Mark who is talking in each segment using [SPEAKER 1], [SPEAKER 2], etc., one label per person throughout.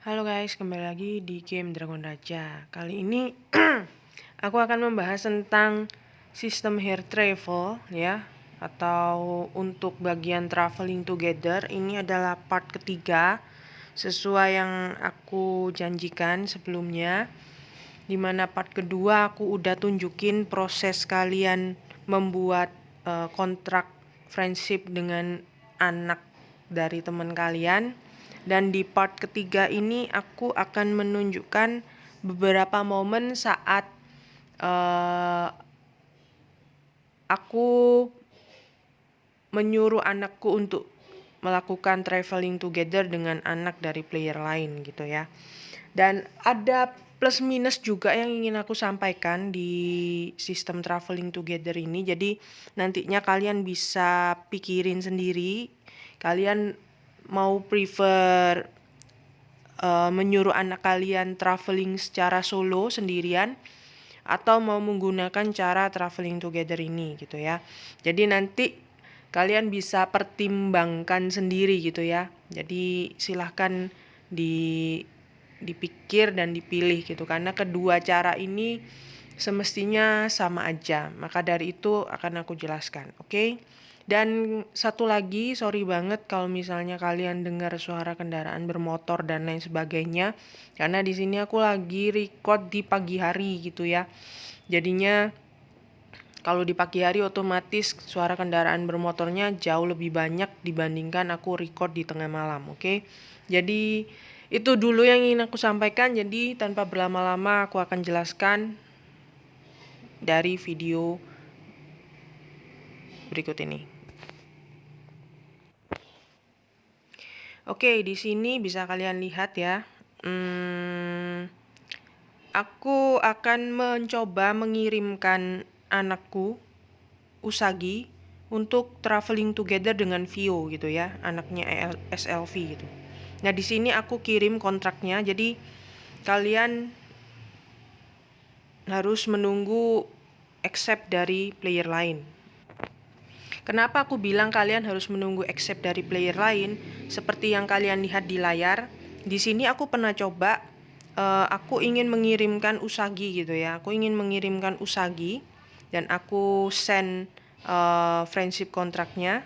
[SPEAKER 1] Halo guys, kembali lagi di game Dragon Raja. Kali ini aku akan membahas tentang sistem hair travel ya, atau untuk bagian traveling together. Ini adalah part ketiga sesuai yang aku janjikan sebelumnya. Dimana part kedua aku udah tunjukin proses kalian membuat kontrak friendship dengan anak dari teman kalian. Dan di part ketiga ini aku akan menunjukkan beberapa momen saat aku menyuruh anakku untuk melakukan traveling together dengan anak dari player lain gitu ya. Dan ada plus minus juga yang ingin aku sampaikan di sistem traveling together ini. Jadi nantinya kalian bisa pikirin sendiri. Kalian mau prefer menyuruh anak kalian traveling secara solo sendirian atau mau menggunakan cara traveling together ini gitu ya. Jadi nanti kalian bisa pertimbangkan sendiri gitu ya. Jadi silahkan dipikir dan dipilih gitu, karena kedua cara ini semestinya sama aja. Maka dari itu akan aku jelaskan, oke? Dan satu lagi, sorry banget kalau misalnya kalian dengar suara kendaraan bermotor dan lain sebagainya, karena di sini aku lagi record di pagi hari gitu ya. Jadinya kalau di pagi hari otomatis suara kendaraan bermotornya jauh lebih banyak dibandingkan aku record di tengah malam, oke? Jadi itu dulu yang ingin aku sampaikan. Jadi tanpa berlama-lama aku akan jelaskan dari video berikut ini. Oke, di sini bisa kalian lihat ya. Aku akan mencoba mengirimkan anakku Usagi untuk traveling together dengan Vio gitu ya, anaknya SLV gitu. Nah, di sini aku kirim kontraknya. Jadi kalian harus menunggu accept dari player lain. Kenapa aku bilang kalian harus menunggu accept dari player lain? Seperti yang kalian lihat di layar, di sini aku pernah coba, aku ingin mengirimkan Usagi gitu ya. Aku ingin mengirimkan Usagi dan aku send friendship kontraknya.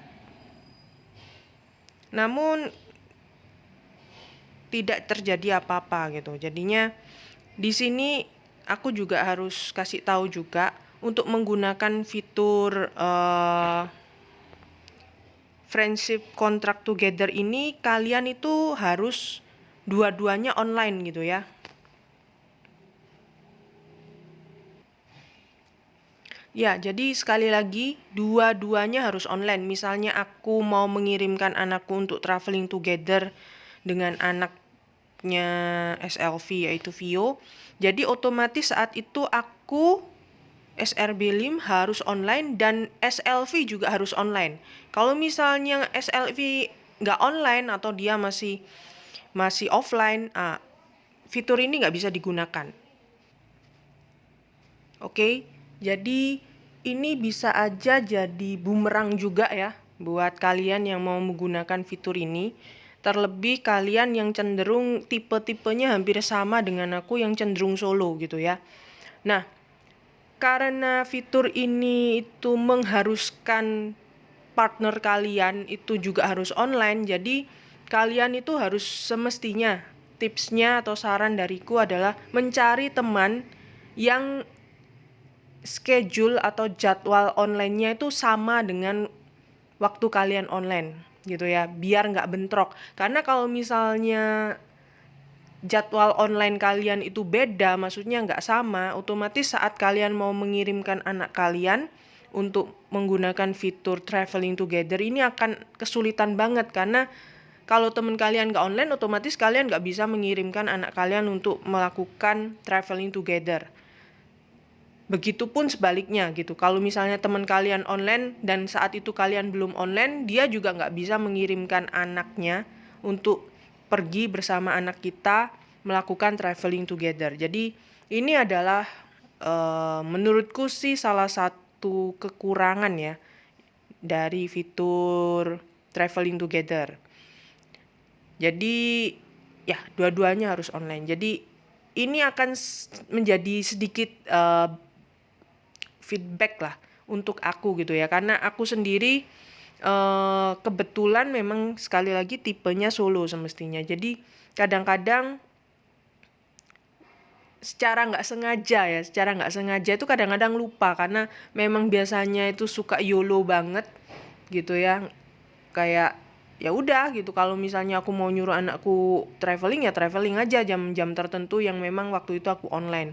[SPEAKER 1] Namun tidak terjadi apa-apa gitu. Jadinya di sini aku juga harus kasih tahu juga untuk menggunakan fitur friendship contract together ini kalian itu harus dua-duanya online gitu ya. Ya, jadi sekali lagi dua-duanya harus online. Misalnya aku mau mengirimkan anakku untuk traveling together dengan anaknya SLV yaitu Vio. Jadi otomatis saat itu aku SRB Lim harus online dan SLV juga harus online. Kalau misalnya SLV nggak online atau dia masih offline, fitur ini nggak bisa digunakan. Oke, jadi ini bisa aja jadi bumerang juga ya buat kalian yang mau menggunakan fitur ini. Terlebih kalian yang cenderung tipe-tipenya hampir sama dengan aku yang cenderung solo gitu ya. Nah, karena fitur ini itu mengharuskan partner kalian itu juga harus online, jadi kalian itu harus semestinya, tipsnya atau saran dariku adalah mencari teman yang schedule atau jadwal online-nya itu sama dengan waktu kalian online gitu ya, biar nggak bentrok. Karena kalau misalnya jadwal online kalian itu beda, maksudnya nggak sama, otomatis saat kalian mau mengirimkan anak kalian untuk menggunakan fitur traveling together ini akan kesulitan banget. Karena kalau teman kalian nggak online, otomatis kalian nggak bisa mengirimkan anak kalian untuk melakukan traveling together. Begitupun sebaliknya gitu. Kalau misalnya teman kalian online dan saat itu kalian belum online, dia juga nggak bisa mengirimkan anaknya untuk pergi bersama anak kita melakukan traveling together. Jadi ini adalah menurutku sih salah satu kekurangan ya dari fitur traveling together. Jadi ya dua-duanya harus online. Jadi ini akan menjadi sedikit feedback lah untuk aku gitu ya, karena aku sendiri kebetulan memang sekali lagi tipenya solo semestinya. Jadi kadang-kadang secara nggak sengaja itu kadang-kadang lupa, karena memang biasanya itu suka YOLO banget gitu ya. Kayak ya udah gitu, kalau misalnya aku mau nyuruh anakku traveling ya traveling aja jam-jam tertentu yang memang waktu itu aku online.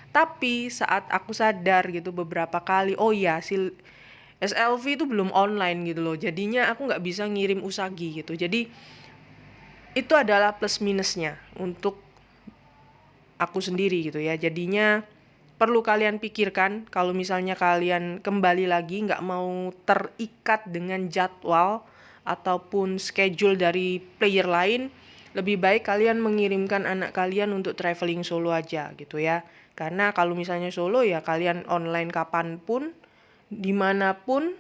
[SPEAKER 1] Tapi saat aku sadar gitu beberapa kali, oh ya si SLV itu belum online gitu loh, jadinya aku nggak bisa ngirim Usagi gitu. Jadi itu adalah plus minusnya untuk aku sendiri gitu ya. Jadinya perlu kalian pikirkan kalau misalnya kalian kembali lagi nggak mau terikat dengan jadwal ataupun schedule dari player lain, lebih baik kalian mengirimkan anak kalian untuk traveling solo aja gitu ya. Karena kalau misalnya solo ya kalian online kapanpun, dimanapun,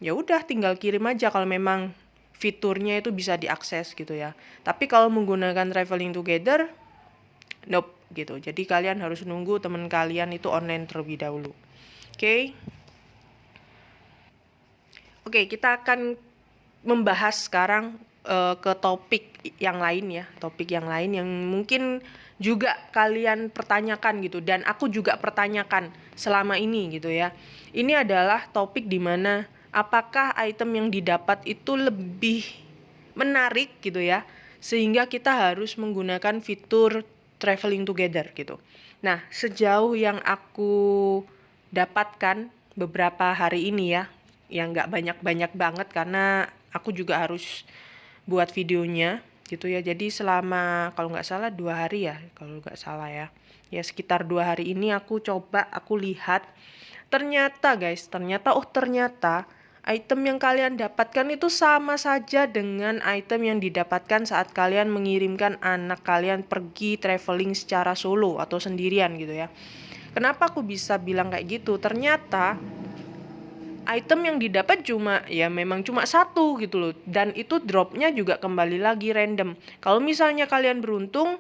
[SPEAKER 1] ya udah tinggal kirim aja kalau memang fiturnya itu bisa diakses gitu ya. Tapi kalau menggunakan traveling together, nope gitu. Jadi kalian harus nunggu teman kalian itu online terlebih dahulu. Oke. Oke, kita akan membahas sekarang ke topik yang lain ya. Topik yang lain yang mungkin juga kalian pertanyakan gitu, dan aku juga pertanyakan selama ini gitu ya. Ini adalah topik di mana apakah item yang didapat itu lebih menarik gitu ya, sehingga kita harus menggunakan fitur traveling together gitu. Nah, sejauh yang aku dapatkan beberapa hari ini ya, yang nggak banyak-banyak banget karena aku juga harus buat videonya gitu ya. Jadi selama kalau nggak salah 2 hari ya, kalau nggak salah ya, ya sekitar 2 hari ini aku lihat, ternyata guys, ternyata item yang kalian dapatkan itu sama saja dengan item yang didapatkan saat kalian mengirimkan anak kalian pergi traveling secara solo atau sendirian gitu ya. Kenapa aku bisa bilang kayak gitu? Ternyata item yang didapat memang cuma satu gitu loh, dan itu dropnya juga kembali lagi random. Kalau misalnya kalian beruntung,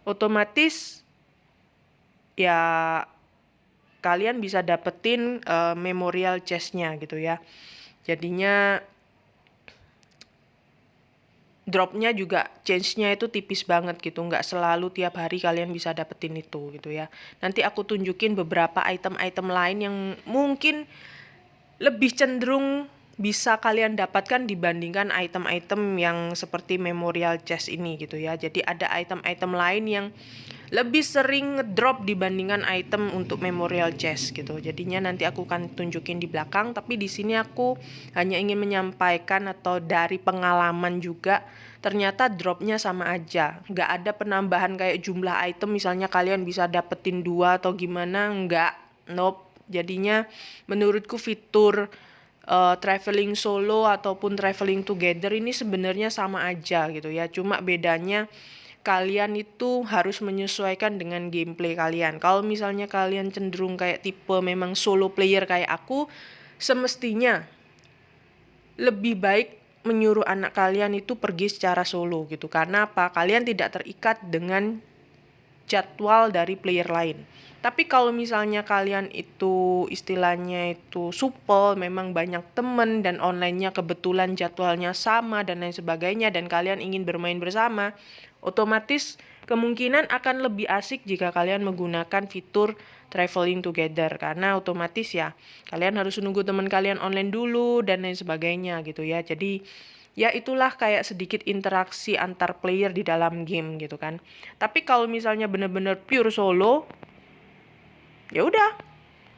[SPEAKER 1] otomatis ya kalian bisa dapetin memorial chestnya gitu ya. Jadinya dropnya juga change-nya itu tipis banget gitu, nggak selalu tiap hari kalian bisa dapetin itu gitu ya. Nanti aku tunjukin beberapa item-item lain yang mungkin lebih cenderung bisa kalian dapatkan dibandingkan item-item yang seperti memorial chest ini gitu ya. Jadi ada item-item lain yang lebih sering ngedrop dibandingkan item untuk memorial chest gitu. Jadinya nanti aku akan tunjukin di belakang, tapi di sini aku hanya ingin menyampaikan atau dari pengalaman juga, ternyata dropnya sama aja. Nggak ada penambahan kayak jumlah item misalnya kalian bisa dapetin 2 atau gimana, nggak. Nope. Jadinya menurutku fitur traveling solo ataupun traveling together ini sebenarnya sama aja gitu ya. Cuma bedanya kalian itu harus menyesuaikan dengan gameplay kalian. Kalau misalnya kalian cenderung kayak tipe memang solo player kayak aku, semestinya lebih baik menyuruh anak kalian itu pergi secara solo gitu. Karena apa? Kalian tidak terikat dengan jadwal dari player lain. Tapi kalau misalnya kalian itu istilahnya itu supel, memang banyak temen dan online-nya kebetulan jadwalnya sama dan lain sebagainya, dan kalian ingin bermain bersama, otomatis kemungkinan akan lebih asik jika kalian menggunakan fitur traveling together, karena otomatis ya kalian harus nunggu teman kalian online dulu dan lain sebagainya gitu ya. Jadi ya itulah kayak sedikit interaksi antar player di dalam game gitu kan. Tapi kalau misalnya bener-bener pure solo, ya udah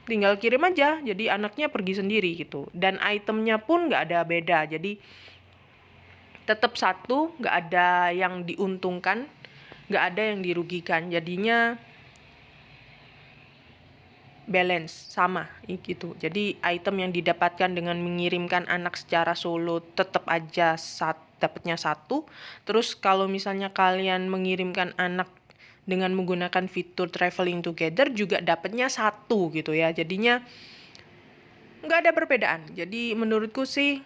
[SPEAKER 1] tinggal kirim aja, jadi anaknya pergi sendiri gitu, dan itemnya pun nggak ada beda, jadi tetap satu, nggak ada yang diuntungkan, nggak ada yang dirugikan, jadinya balance sama gitu. Jadi item yang didapatkan dengan mengirimkan anak secara solo tetap aja dapatnya satu. Terus kalau misalnya kalian mengirimkan anak dengan menggunakan fitur traveling together juga dapatnya satu gitu ya. Jadinya nggak ada perbedaan. Jadi menurutku sih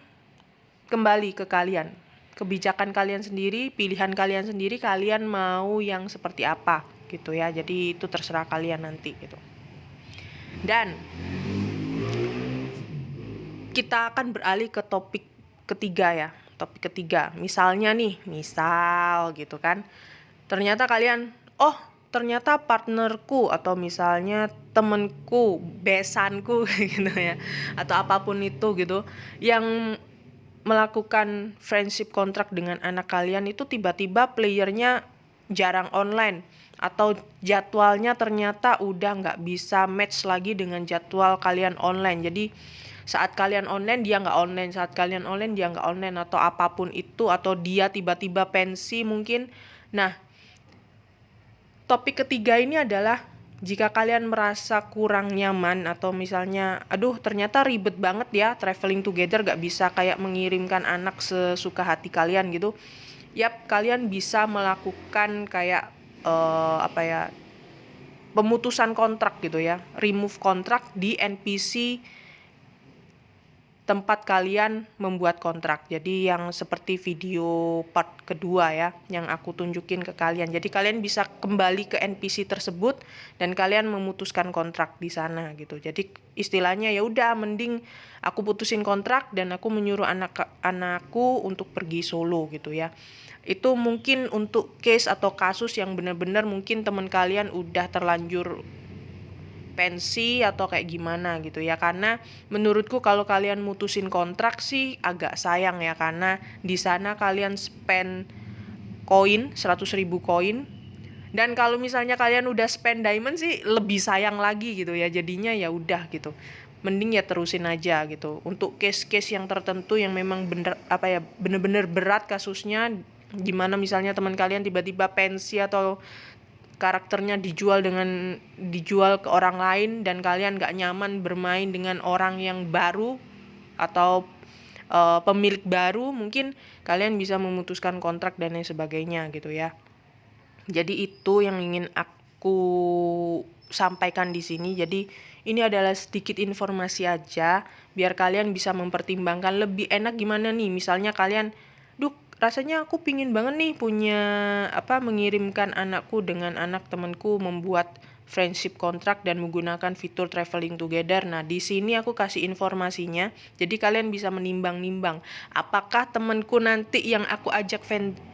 [SPEAKER 1] kembali ke kalian. kebijakan kalian sendiri, pilihan kalian sendiri, kalian mau yang seperti apa gitu ya. Jadi itu terserah kalian nanti gitu. Dan kita akan beralih ke topik ketiga ya. Topik ketiga, misalnya nih, misal gitu kan, ternyata kalian, oh ternyata partnerku atau misalnya temenku, besanku gitu ya, atau apapun itu gitu, yang melakukan friendship contract dengan anak kalian itu tiba-tiba playernya jarang online, atau jadwalnya ternyata udah nggak bisa match lagi dengan jadwal kalian online. Jadi saat kalian online dia nggak online, saat kalian online dia nggak online, atau apapun itu, atau dia tiba-tiba pensi mungkin. Nah, topik ketiga ini adalah jika kalian merasa kurang nyaman atau misalnya, aduh ternyata ribet banget ya traveling together, gak bisa kayak mengirimkan anak sesuka hati kalian gitu. Yap, kalian bisa melakukan kayak pemutusan kontrak gitu ya, remove kontrak di NPC tempat kalian membuat kontrak. Jadi yang seperti video part kedua ya, yang aku tunjukin ke kalian. Jadi kalian bisa kembali ke NPC tersebut dan kalian memutuskan kontrak di sana gitu. Jadi istilahnya ya udah, mending aku putusin kontrak dan aku menyuruh anakku untuk pergi solo gitu ya. Itu mungkin untuk case atau kasus yang benar-benar mungkin teman kalian udah terlanjur pensi atau kayak gimana gitu ya. Karena menurutku kalau kalian mutusin kontrak sih agak sayang ya, karena di sana kalian spend koin 100.000 koin, dan kalau misalnya kalian udah spend diamond sih lebih sayang lagi gitu ya. Jadinya ya udah gitu, mending ya terusin aja gitu. Untuk case-case yang tertentu yang memang bener-bener berat kasusnya, gimana misalnya teman kalian tiba-tiba pensi atau karakternya dijual ke orang lain dan kalian gak nyaman bermain dengan orang yang baru atau pemilik baru, mungkin kalian bisa memutuskan kontrak dan lain sebagainya gitu ya. Jadi itu yang ingin aku sampaikan di sini. Jadi ini adalah sedikit informasi aja biar kalian bisa mempertimbangkan lebih enak gimana nih. Misalnya kalian, rasanya aku pingin banget nih punya mengirimkan anakku dengan anak temanku membuat friendship contract dan menggunakan fitur traveling together. Nah, di sini aku kasih informasinya. Jadi kalian bisa menimbang-nimbang apakah temanku nanti yang aku ajak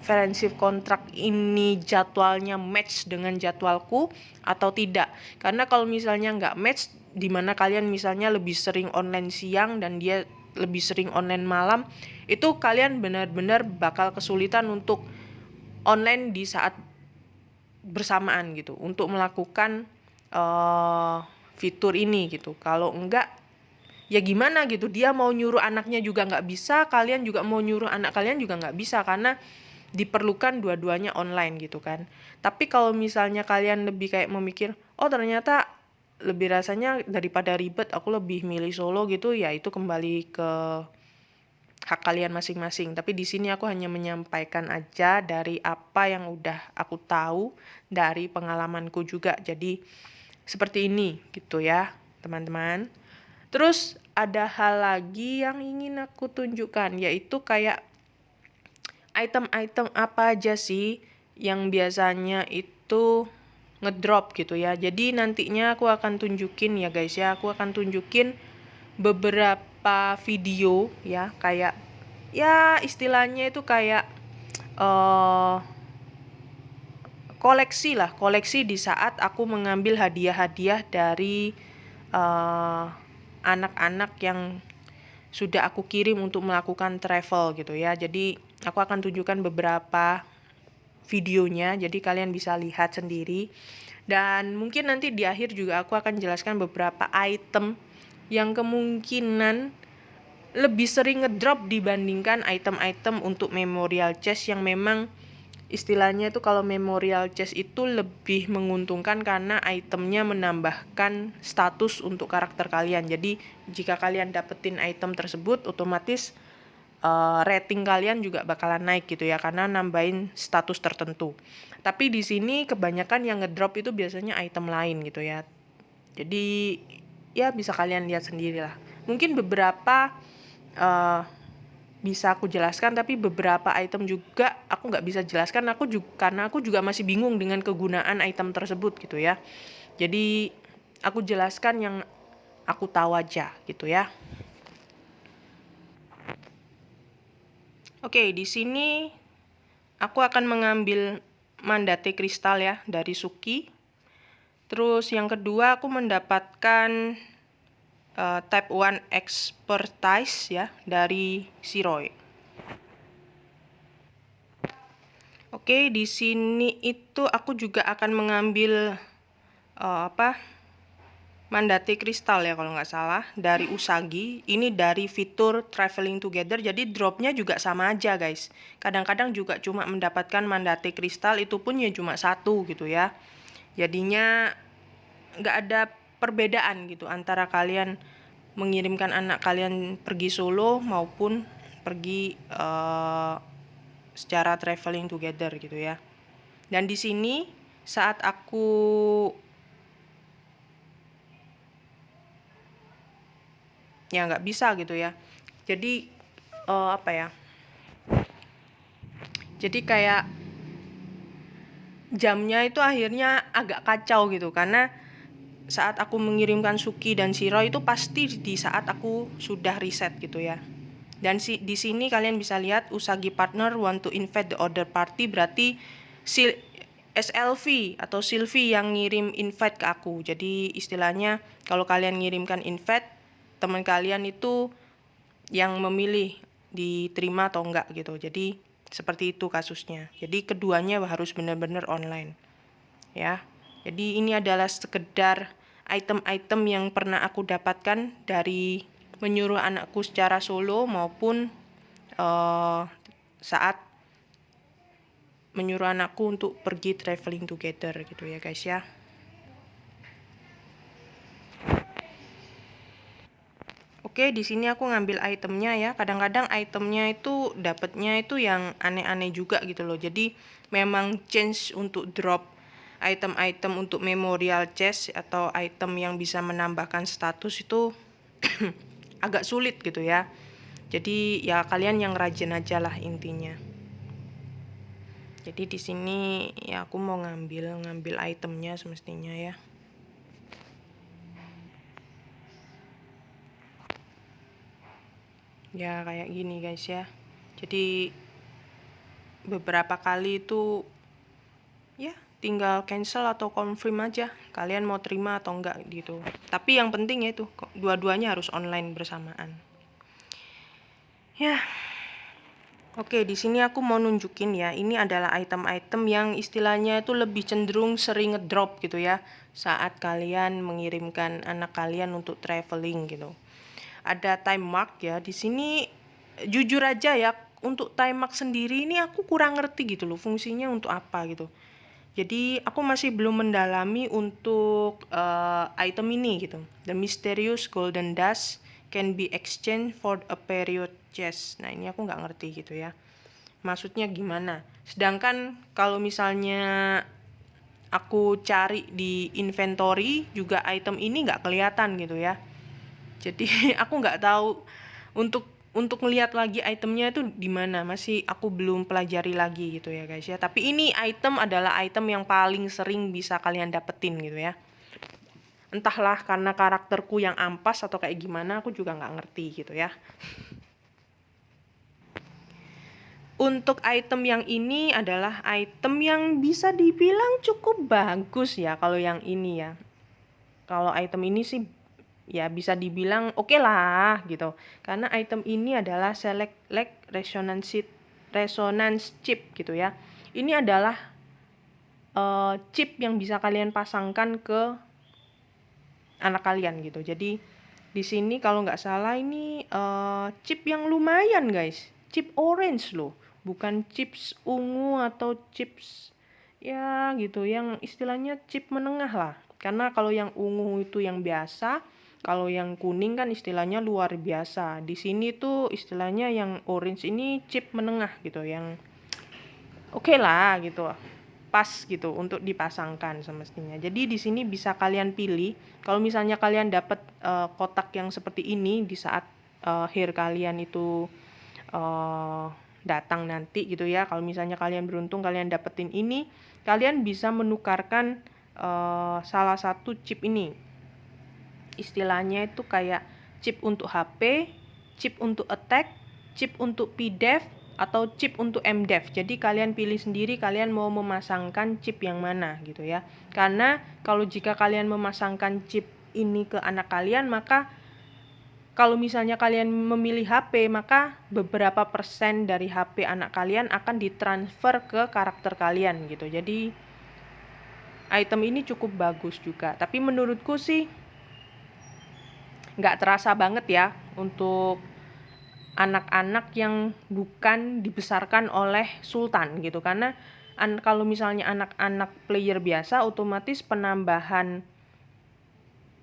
[SPEAKER 1] friendship contract ini jadwalnya match dengan jadwalku atau tidak. Karena kalau misalnya nggak match, dimana kalian misalnya lebih sering online siang dan dia lebih sering online malam, itu kalian benar-benar bakal kesulitan untuk online di saat bersamaan gitu untuk melakukan fitur ini gitu. Kalau enggak ya gimana gitu, dia mau nyuruh anaknya juga nggak bisa, kalian juga mau nyuruh anak kalian juga nggak bisa, karena diperlukan dua-duanya online gitu kan. Tapi kalau misalnya kalian lebih kayak memikir, oh ternyata lebih rasanya daripada ribet aku lebih milih solo gitu, ya itu kembali ke hak kalian masing-masing. Tapi di sini aku hanya menyampaikan aja dari apa yang udah aku tahu dari pengalamanku juga. Jadi seperti ini gitu ya, teman-teman. Terus ada hal lagi yang ingin aku tunjukkan, yaitu kayak item-item apa aja sih yang biasanya itu ngedrop gitu ya. Jadi nantinya aku akan tunjukin ya guys ya, aku akan tunjukin beberapa video ya, kayak ya istilahnya itu kayak koleksi di saat aku mengambil hadiah-hadiah dari anak-anak yang sudah aku kirim untuk melakukan travel gitu ya. Jadi aku akan tunjukkan beberapa videonya, jadi kalian bisa lihat sendiri. Dan mungkin nanti di akhir juga aku akan jelaskan beberapa item yang kemungkinan lebih sering ngedrop dibandingkan item-item untuk memorial chest, yang memang istilahnya itu kalau memorial chest itu lebih menguntungkan karena itemnya menambahkan status untuk karakter kalian. Jadi jika kalian dapetin item tersebut, otomatis rating kalian juga bakalan naik gitu ya, karena nambahin status tertentu. Tapi di sini kebanyakan yang ngedrop itu biasanya item lain gitu ya. Jadi ya bisa kalian lihat sendiri lah. Mungkin beberapa bisa aku jelaskan, tapi beberapa item juga aku nggak bisa jelaskan karena aku juga masih bingung dengan kegunaan item tersebut gitu ya. Jadi aku jelaskan yang aku tahu aja gitu ya. Oke, di sini aku akan mengambil mandate kristal ya dari Suki. Terus yang kedua aku mendapatkan type 1 expertise ya dari Siroy. Oke, di sini itu aku juga akan mengambil mandate kristal ya kalau nggak salah dari Usagi. Ini dari fitur traveling together, jadi dropnya juga sama aja guys. Kadang-kadang juga cuma mendapatkan mandate kristal, itu pun ya cuma satu gitu ya. Jadinya nggak ada perbedaan gitu antara kalian mengirimkan anak kalian pergi solo maupun pergi secara traveling together gitu ya. Dan di sini saat aku ya nggak bisa gitu ya. Jadi jadi kayak jamnya itu akhirnya agak kacau gitu, karena saat aku mengirimkan Suki dan Shiro itu pasti di saat aku sudah reset gitu ya. Dan di sini kalian bisa lihat Usagi partner want to invite the other party, berarti SLV atau Sylvie yang ngirim invite ke aku. Jadi istilahnya kalau kalian ngirimkan invite, teman kalian itu yang memilih diterima atau enggak gitu. Jadi seperti itu kasusnya. Jadi keduanya harus benar-benar online ya. Jadi ini adalah sekedar item-item yang pernah aku dapatkan dari menyuruh anakku secara solo maupun saat menyuruh anakku untuk pergi traveling together gitu ya guys ya. Oke, di sini aku ngambil itemnya ya. Kadang-kadang itemnya itu dapatnya itu yang aneh-aneh juga gitu loh. Jadi memang change untuk drop item-item untuk memorial chest atau item yang bisa menambahkan status itu agak sulit gitu ya. Jadi ya kalian yang rajin aja lah intinya. Jadi di sini ya aku mau ngambil itemnya semestinya ya. Ya kayak gini guys ya. Jadi beberapa kali itu ya tinggal cancel atau confirm aja kalian mau terima atau enggak gitu. Tapi yang penting ya itu dua-duanya harus online bersamaan. Ya. Oke, di sini aku mau nunjukin ya, ini adalah item-item yang istilahnya itu lebih cenderung sering ngedrop gitu ya saat kalian mengirimkan anak kalian untuk traveling gitu. Ada time mark ya. Di sini jujur aja ya, untuk time mark sendiri ini aku kurang ngerti gitu loh fungsinya untuk apa gitu. Jadi aku masih belum mendalami untuk item ini gitu. The mysterious golden dust can be exchanged for a period chest. Nah ini aku nggak ngerti gitu ya. Maksudnya gimana? Sedangkan kalau misalnya aku cari di inventory juga item ini nggak kelihatan gitu ya. Jadi aku nggak tahu untuk ngelihat lagi itemnya itu di mana, masih aku belum pelajari lagi gitu ya guys ya. Tapi ini item adalah item yang paling sering bisa kalian dapetin gitu ya. Entahlah karena karakterku yang ampas atau kayak gimana, aku juga nggak ngerti gitu ya. Untuk item yang ini adalah item yang bisa dibilang cukup bagus ya kalau yang ini ya. Kalau item ini sih ya bisa dibilang oke lah gitu. Karena item ini adalah select leg resonance chip gitu ya. Ini adalah chip yang bisa kalian pasangkan ke anak kalian gitu. Jadi di sini kalau nggak salah ini chip yang lumayan guys. Chip orange loh, bukan chips ungu atau chips ya gitu yang istilahnya chip menengah lah. Karena kalau yang ungu itu yang biasa, kalau yang kuning kan istilahnya luar biasa. Di sini tuh istilahnya yang orange ini chip menengah gitu, yang oke lah gitu. Pas gitu untuk dipasangkan semestinya. Jadi di sini bisa kalian pilih kalau misalnya kalian dapat kotak yang seperti ini di saat hair kalian itu datang nanti gitu ya. Kalau misalnya kalian beruntung kalian dapetin ini, kalian bisa menukarkan salah satu chip ini. Istilahnya itu kayak chip untuk HP, chip untuk attack, chip untuk PDEV, atau chip untuk MDEV. Jadi kalian pilih sendiri kalian mau memasangkan chip yang mana gitu ya. Karena kalau jika kalian memasangkan chip ini ke anak kalian, maka kalau misalnya kalian memilih HP, maka beberapa persen dari HP anak kalian akan ditransfer ke karakter kalian gitu. Jadi item ini cukup bagus juga. Tapi menurutku sih nggak terasa banget ya untuk anak-anak yang bukan dibesarkan oleh sultan gitu. Karena kalau misalnya anak-anak player biasa, otomatis penambahan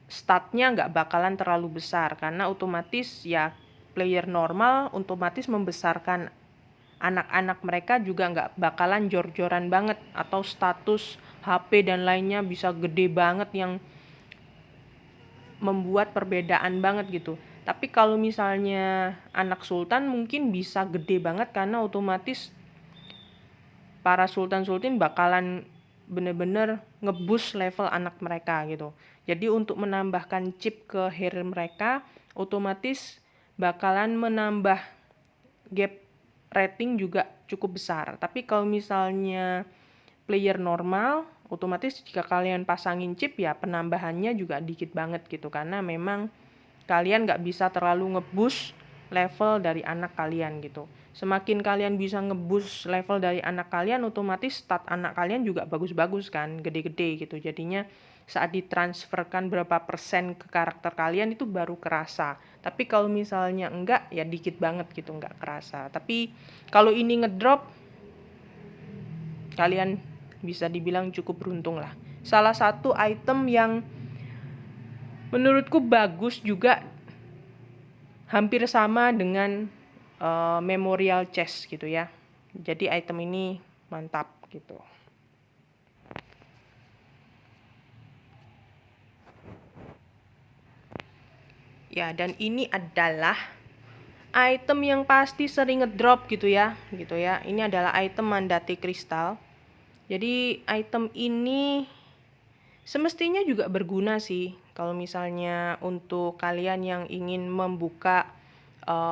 [SPEAKER 1] statnya nggak bakalan terlalu besar, karena otomatis ya player normal otomatis membesarkan anak-anak mereka juga nggak bakalan jor-joran banget, atau status HP dan lainnya bisa gede banget yang membuat perbedaan banget gitu. Tapi kalau misalnya anak sultan mungkin bisa gede banget, karena otomatis para sultan-sultan bakalan bener-bener ngeboost level anak mereka gitu. Jadi untuk menambahkan chip ke hair mereka, otomatis bakalan menambah gap rating juga cukup besar. Tapi kalau misalnya player normal, otomatis jika kalian pasangin chip ya penambahannya juga dikit banget gitu. Karena memang kalian nggak bisa terlalu ngeboost level dari anak kalian gitu. Semakin kalian bisa ngeboost level dari anak kalian, otomatis stat anak kalian juga bagus-bagus kan, gede-gede gitu. Jadinya saat ditransferkan berapa persen ke karakter kalian itu baru kerasa. Tapi kalau misalnya enggak, ya dikit banget gitu, enggak kerasa. Tapi kalau ini ngedrop, kalian bisa dibilang cukup beruntung lah. Salah satu item yang menurutku bagus juga, hampir sama dengan memorial chest gitu ya. Jadi item ini mantap gitu. Ya, dan ini adalah item yang pasti sering ngedrop gitu ya. Ini adalah item Mandate Kristal. Jadi item ini semestinya juga berguna sih kalau misalnya untuk kalian yang ingin membuka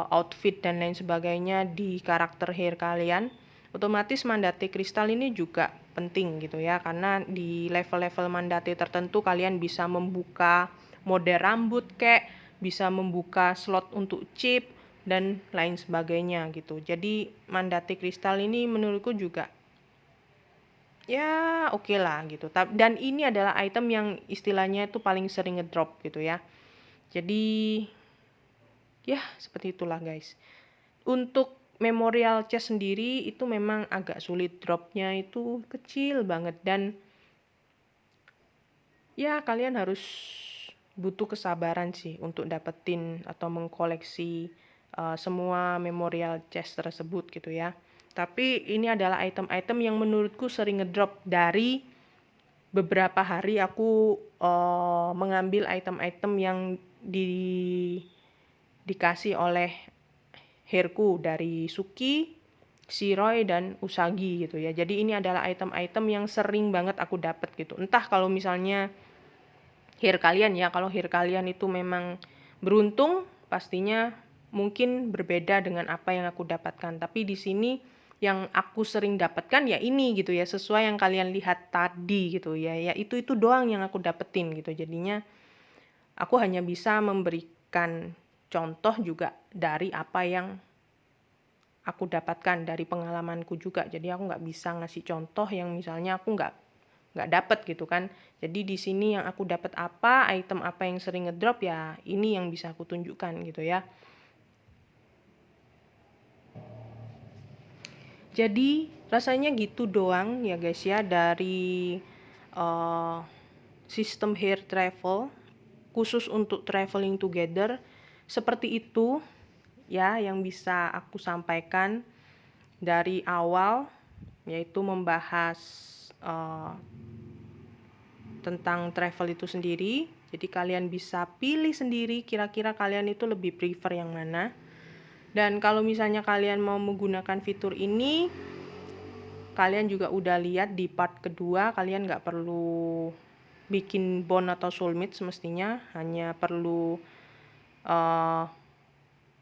[SPEAKER 1] outfit dan lain sebagainya di karakter hair kalian. Otomatis mandate kristal ini juga penting gitu ya, karena di level-level mandate tertentu kalian bisa membuka mode rambut bisa membuka slot untuk chip dan lain sebagainya gitu. Jadi mandate kristal ini menurutku juga ya oke lah gitu. Dan ini adalah item yang istilahnya itu paling sering ngedrop gitu ya. Jadi ya seperti itulah guys. Untuk memorial chest sendiri itu memang agak sulit, dropnya itu kecil banget, dan ya kalian harus butuh kesabaran sih untuk dapetin atau mengkoleksi semua memorial chest tersebut gitu ya. Tapi ini adalah item-item yang menurutku sering ngedrop. Dari beberapa hari aku mengambil item-item yang dikasih oleh hairku dari Suki, Shiroi, dan Usagi gitu ya. Jadi ini adalah item-item yang sering banget aku dapet gitu. Entah kalau misalnya hair kalian ya, kalau hair kalian itu memang beruntung, pastinya mungkin berbeda dengan apa yang aku dapatkan. Tapi di sini yang aku sering dapatkan ya ini gitu ya, sesuai yang kalian lihat tadi gitu ya. Ya itu doang yang aku dapetin gitu. Jadinya aku hanya bisa memberikan contoh juga dari apa yang aku dapatkan dari pengalamanku juga. Jadi aku nggak bisa ngasih contoh yang misalnya aku nggak dapet gitu kan. Jadi di sini yang aku dapat apa, item apa yang sering ngedrop, ya ini yang bisa aku tunjukkan gitu ya. Jadi rasanya gitu doang ya guys ya dari sistem hair travel khusus untuk traveling together. Seperti itu ya yang bisa aku sampaikan dari awal, yaitu membahas tentang travel itu sendiri. Jadi kalian bisa pilih sendiri kira-kira kalian itu lebih prefer yang mana. Dan kalau misalnya kalian mau menggunakan fitur ini, kalian juga udah lihat di part kedua, kalian nggak perlu bikin bond atau soulmate semestinya, hanya perlu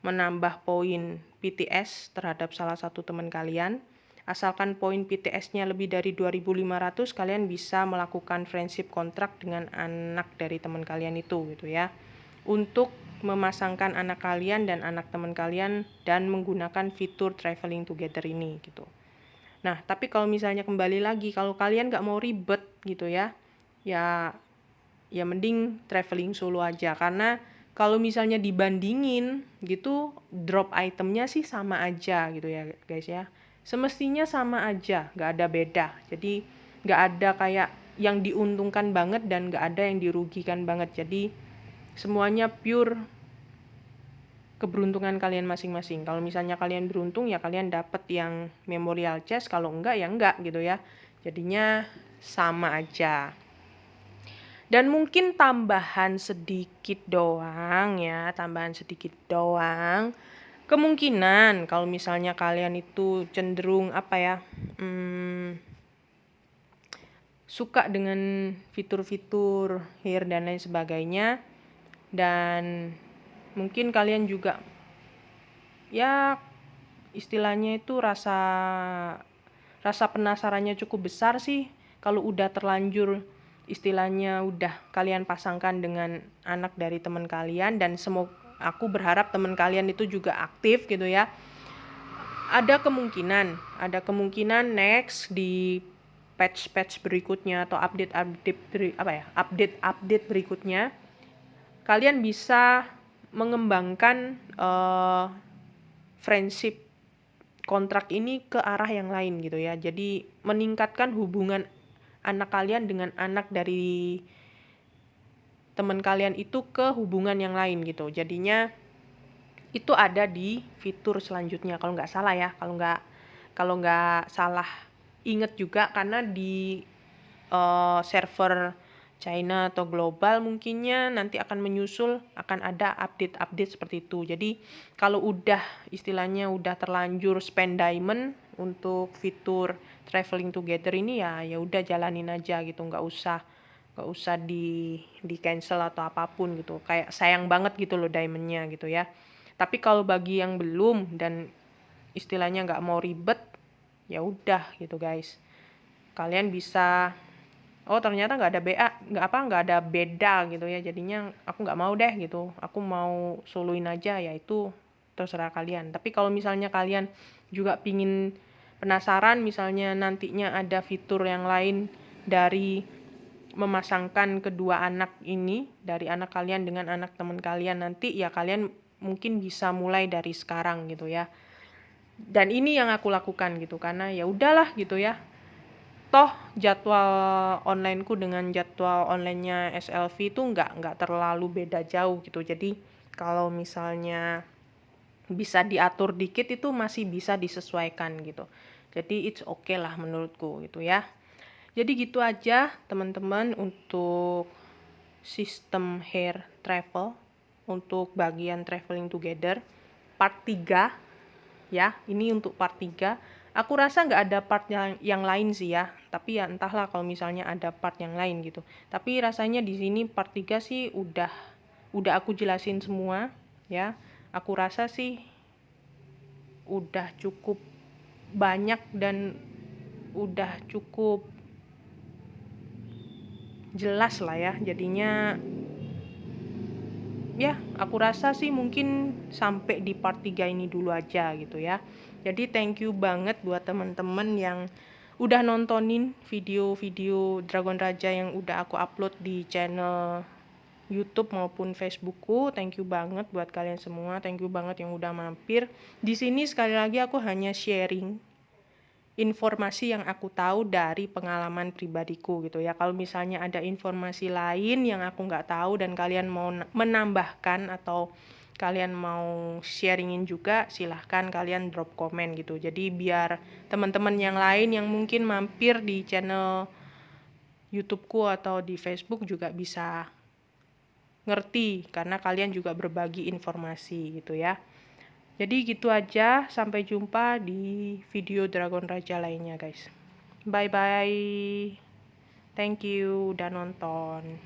[SPEAKER 1] menambah poin PTS terhadap salah satu teman kalian. Asalkan poin PTS-nya lebih dari 2.500, kalian bisa melakukan friendship kontrak dengan anak dari teman kalian itu gitu ya. Untuk memasangkan anak kalian dan anak teman kalian dan menggunakan fitur traveling together ini gitu. Nah, tapi kalau misalnya kembali lagi, kalau kalian nggak mau ribet gitu ya, ya mending traveling solo aja. Karena kalau misalnya dibandingin gitu, drop itemnya sih sama aja gitu ya guys ya. Semestinya sama aja, nggak ada beda. Jadi nggak ada kayak yang diuntungkan banget dan nggak ada yang dirugikan banget. Jadi semuanya pure keberuntungan kalian masing-masing. Kalau misalnya kalian beruntung ya kalian dapet yang memorial chest, kalau enggak ya enggak gitu ya. Jadinya sama aja. Dan mungkin tambahan sedikit doang ya, tambahan sedikit doang. Kemungkinan kalau misalnya kalian itu cenderung apa ya, suka dengan fitur-fitur hair dan lain sebagainya, dan mungkin kalian juga ya istilahnya itu rasa penasarannya cukup besar sih kalau udah terlanjur istilahnya udah kalian pasangkan dengan anak dari teman kalian, dan semoga aku berharap teman kalian itu juga aktif gitu ya. Ada kemungkinan next di patch berikutnya atau update berikutnya kalian bisa mengembangkan friendship kontrak ini ke arah yang lain gitu ya. Jadi meningkatkan hubungan anak kalian dengan anak dari teman kalian itu ke hubungan yang lain gitu. Jadinya itu ada di fitur selanjutnya kalau nggak salah ya. Kalau nggak salah inget juga, karena di server China atau global mungkinnya nanti akan menyusul, akan ada update seperti itu. Jadi kalau udah istilahnya udah terlanjur spend diamond untuk fitur traveling together ini ya udah jalanin aja gitu, nggak usah di cancel atau apapun gitu. Kayak sayang banget gitu loh diamondnya gitu ya. Tapi kalau bagi yang belum dan istilahnya nggak mau ribet, ya udah gitu guys. Kalian bisa ternyata nggak ada nggak ada beda gitu ya, jadinya aku nggak mau deh gitu, aku mau soloin aja, ya itu terserah kalian. Tapi kalau misalnya kalian juga pingin penasaran misalnya nantinya ada fitur yang lain dari memasangkan kedua anak ini, dari anak kalian dengan anak teman kalian nanti, ya kalian mungkin bisa mulai dari sekarang gitu ya. Dan ini yang aku lakukan gitu, karena ya udahlah gitu ya, toh jadwal onlineku dengan jadwal onlinenya SLV itu nggak terlalu beda jauh gitu. Jadi kalau misalnya bisa diatur dikit itu masih bisa disesuaikan gitu. Jadi it's okay lah menurutku gitu ya. Jadi gitu aja teman-teman untuk sistem hair travel untuk bagian traveling together part 3 ya. Ini untuk part 3. Aku rasa nggak ada part yang lain sih ya, tapi ya entahlah kalau misalnya ada part yang lain gitu. Tapi rasanya di sini part 3 sih udah aku jelasin semua ya. Aku rasa sih udah cukup banyak dan udah cukup jelas lah ya. Jadinya ya aku rasa sih mungkin sampai di part 3 ini dulu aja gitu ya. Jadi thank you banget buat teman-teman yang udah nontonin video-video Dragon Raja yang udah aku upload di channel YouTube maupun Facebookku. Thank you banget buat kalian semua. Thank you banget yang udah mampir. Di sini sekali lagi aku hanya sharing informasi yang aku tahu dari pengalaman pribadiku gitu ya. Kalau misalnya ada informasi lain yang aku nggak tahu dan kalian mau menambahkan atau kalian mau sharingin juga, silahkan kalian drop komen gitu. Jadi biar teman-teman yang lain yang mungkin mampir di channel YouTubeku atau di Facebook juga bisa ngerti, karena kalian juga berbagi informasi gitu ya. Jadi gitu aja, sampai jumpa di video Dragon Raja lainnya guys. Bye bye. Thank you udah nonton.